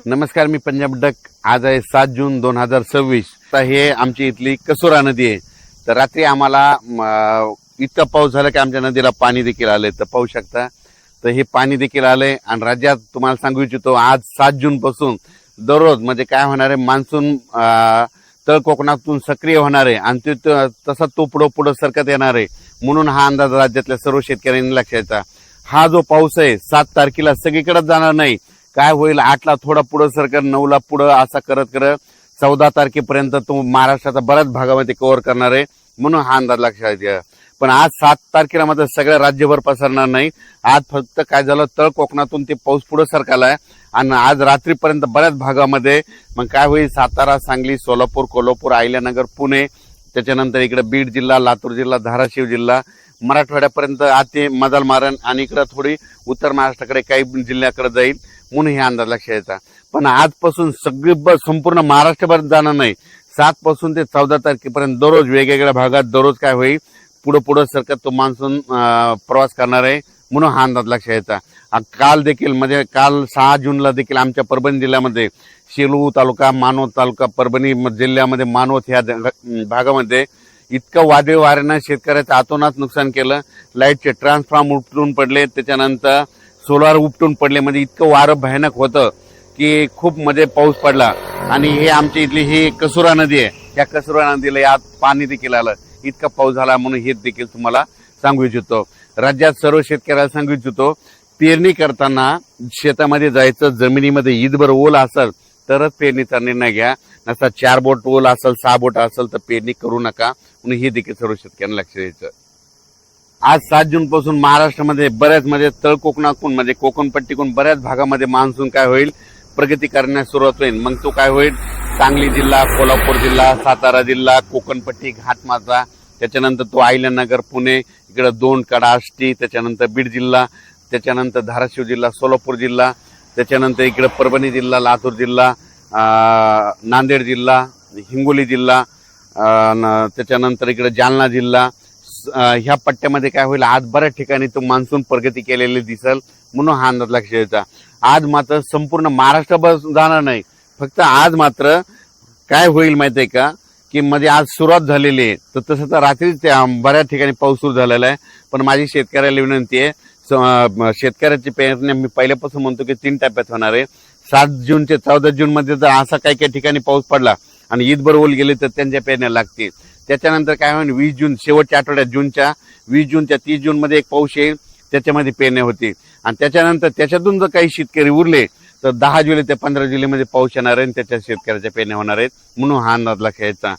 नमस्कार, मी पंजाब डक. आज आहे 7 जून 2026. तर हे आमची इथली कसुरा नदी आहे. तर रात्री आम्हाला इतका पाऊस झाला की आमच्या नदीला पाणी देखील आले. तर पाहू शकता, तर हे पाणी देखील आले. आणि राज्यात तुम्हाला सांगू इच्छितो, आज 7 जून पासून दररोज म्हणजे काय होणार आहे, मान्सून तळ कोकणातून सक्रिय होणार आहे आणि तसा तो पुढं सरकत येणार आहे. म्हणून हा अंदाज राज्यातल्या सर्व शेतकऱ्यांनी लक्षात. हा जो पाऊस आहे 7 तारखेला सगळीकडे जाणार नाही. काय होईल, 8ला थोडा पुढं सरकत, 9ला पुढं, असा करत 14 तारखेपर्यंत तो महाराष्ट्राचा बऱ्याच भागामध्ये कव्हर करणार आहे. म्हणून हा अंदाज लक्षात घ्या. पण आज 7 तारखेला मात्र सगळ्या राज्यभर पसरणार नाही. आज फक्त काय झालं, तळ कोकणातून ते पाऊस पुढे सरकालाय आणि आज रात्रीपर्यंत बऱ्याच भागामध्ये मग काय होईल, सातारा, सांगली, सोलापूर, कोल्हापूर, अहिल्यानगर, पुणे, त्याच्यानंतर इकडे बीड जिल्हा, लातूर जिल्हा, धाराशिव जिल्हा, मराठवाड्यापर्यंत आते मदाल मारण आणि इकडे थोडी उत्तर महाराष्ट्राकडे काही जिल्ह्याकडे जाईल. म्हणून हे अंदाज लक्षात येतात. पण आजपासून सगळी संपूर्ण महाराष्ट्रभर जाणार नाही. 7 पासून ते 14 तारखेपर्यंत दररोज वेगवेगळ्या भागात दररोज काय होईल, पुढे सरकत तो मान्सून प्रवास करणार आहे. म्हणून हा अंदाज लक्षात येतात. काल देखील म्हणजे काल 6 जूनला देखील आमच्या परभणी जिल्ह्यामध्ये शेलू तालुका, मानवत तालुका, परभणी जिल्ह्यामध्ये मानवत ह्या भागामध्ये इतकं वादळी वाऱ्यानं शेतकऱ्याचं अतोनात नुकसान केलं. लाईटचे ट्रान्सफॉर्म उपटून पडले, त्याच्यानंतर सोलार उपटून पडले. म्हणजे इतकं वारं भयानक होतं की खूप म्हणजे पाऊस पडला. आणि हे आमच्या इथली ही कसुरा नदी आहे. या कसुरा नदीला यात पाणी देखील आलं. इतका पाऊस झाला. म्हणून हे देखील तुम्हाला सांगू इच्छितो. राज्यात सर्व शेतकऱ्याला सांगू इच्छितो, पेरणी करताना शेतामध्ये जायचं, जमिनीमध्ये ईदभर ओल असेल तरच पेरणीचा निर्णय घ्या. नसता 4 बोट ओल असेल, 6 बोट असेल तर पेरणी करू नका. म्हणून हे देखील सर्व शेतकऱ्यांना लक्ष द्यायचं. आज 7 जून पासून महाराष्ट्रामध्ये बऱ्याच म्हणजे तळ कोकणातून म्हणजे कोकणपट्टीकडून बऱ्याच भागामध्ये मान्सून काय होईल, प्रगती करण्यास सुरुवात होईल. मग तो काय होईल, सांगली जिल्हा, कोल्हापूर जिल्हा, सातारा जिल्हा, कोकणपट्टी, घाटमाचा, त्याच्यानंतर तो अहिल्यानगर, पुणे, इकडे 2 कडा, आष्टी, त्याच्यानंतर बीड जिल्हा, त्याच्यानंतर धाराशिव जिल्हा, सोलापूर जिल्हा, त्याच्यानंतर इकडे परभणी जिल्हा, लातूर जिल्हा, नांदेड जिल्हा, हिंगोली जिल्हा, त्याच्यानंतर इकडे जालना जिल्हा, ह्या पट्ट्यामध्ये काय होईल, आज बऱ्याच ठिकाणी तो मान्सून प्रगती केलेली दिसेल. म्हणून हा अंदाज लक्षात द्यायचा. आज मात्र संपूर्ण महाराष्ट्रभर जाणार नाही. फक्त आज मात्र काय होईल माहितीये का, की मध्ये आज सुरुवात झालेली आहे. तर तसं तर रात्रीच बऱ्याच ठिकाणी पाऊस सुरू झालेला आहे. पण माझी शेतकऱ्याला विनंती आहे, शेतकऱ्याची पेरणी मी पहिल्यापासून म्हणतो की 3 टप्प्यात होणार आहे. 7 जून ते 14 जून मध्ये जर असा काही ठिकाणी पाऊस पडला आणि ईदभर ओल गेले तर त्यांच्या पेरण्या लागतील. त्याच्यानंतर काय होईल, 20 जून शेवटच्या आठवड्यात, जूनच्या 20 जून ते 30 जून मध्ये एक पाऊस येईल, त्याच्यामध्ये पेरण्या होतील. आणि त्याच्यानंतर त्याच्यातून जर काही शेतकरी उरले तर 10 जुलै ते 15 जुलैमध्ये पाऊस येणार आहे आणि त्याच्या शेतकऱ्याच्या पेरण्या होणार आहेत. म्हणून हा अंदाज लक्षात यायचा.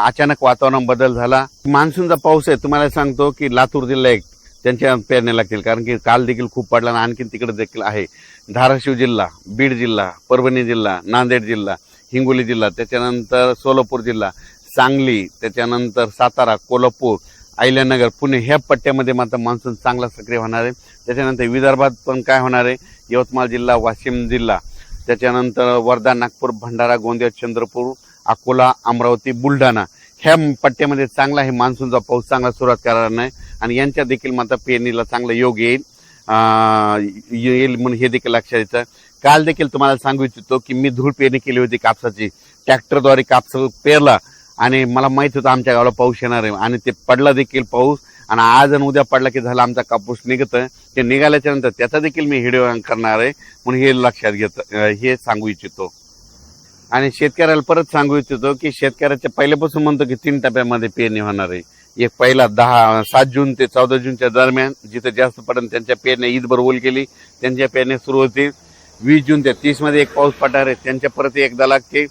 अचानक वातावरण बदल झाला. मान्सूनचा पाऊस आहे, तुम्हाला सांगतो की लातूर जिल्हा एक त्यांच्या पेरण्या लागतील. कारण की काल देखील खूप पडला आणि आणखी तिकडे देखील आहे. धाराशिव जिल्हा, बीड जिल्हा, परभणी जिल्हा, नांदेड जिल्हा, हिंगोली जिल्हा, त्याच्यानंतर सोलापूर जिल्हा, सांगली, त्याच्यानंतर सातारा, कोल्हापूर, अहिल्यानगर, पुणे ह्या पट्ट्यामध्ये मात्र मान्सून चांगला सक्रिय होणार आहे. त्याच्यानंतर विदर्भात पण काय होणार आहे, यवतमाळ जिल्हा, वाशिम जिल्हा, त्याच्यानंतर वर्धा, नागपूर, भंडारा, गोंदिया, चंद्रपूर, अकोला, अमरावती, बुलढाणा ह्या पट्ट्यामध्ये चांगला हे मान्सूनचा पाऊस चांगला सुरुवात करणार नाही. आणि यांच्या देखील मात्र पेरणीला चांगला योग येईल म्हणून हे देखील लक्षात येतं. काल देखील तुम्हाला सांगू इच्छितो की मी धूळ पेरणी केली होती कापसाची. ट्रॅक्टरद्वारे कापस पेरला आणि मला माहित होतं आमच्या गावाला पाऊस येणार आहे आणि ते पडला देखील पाऊस. आणि आज आणि उद्या पडला की झाला आमचा कापूस निघतं. ते निघाल्याच्या नंतर त्याचा देखील मी व्हिडिओ करणार आहे. म्हणून हे लक्षात घेतं, हे सांगू इच्छितो. आणि शेतकऱ्याला परत सांगू इच्छितो की शेतकऱ्याच्या पहिल्यापासून म्हणतो की 3 टप्प्यामध्ये पेरणी होणार आहे. एक पहिला 7 जून ते 14 जूनच्या दरम्यान जिथे जास्त पडून त्यांच्या पेरण्या ईदभर ओल गेली त्यांच्या पेरण्या सुरू होतील. 20 जून ते 30 मध्ये एक पाऊस पडणार आहे, त्यांच्या परत एकदा लागते.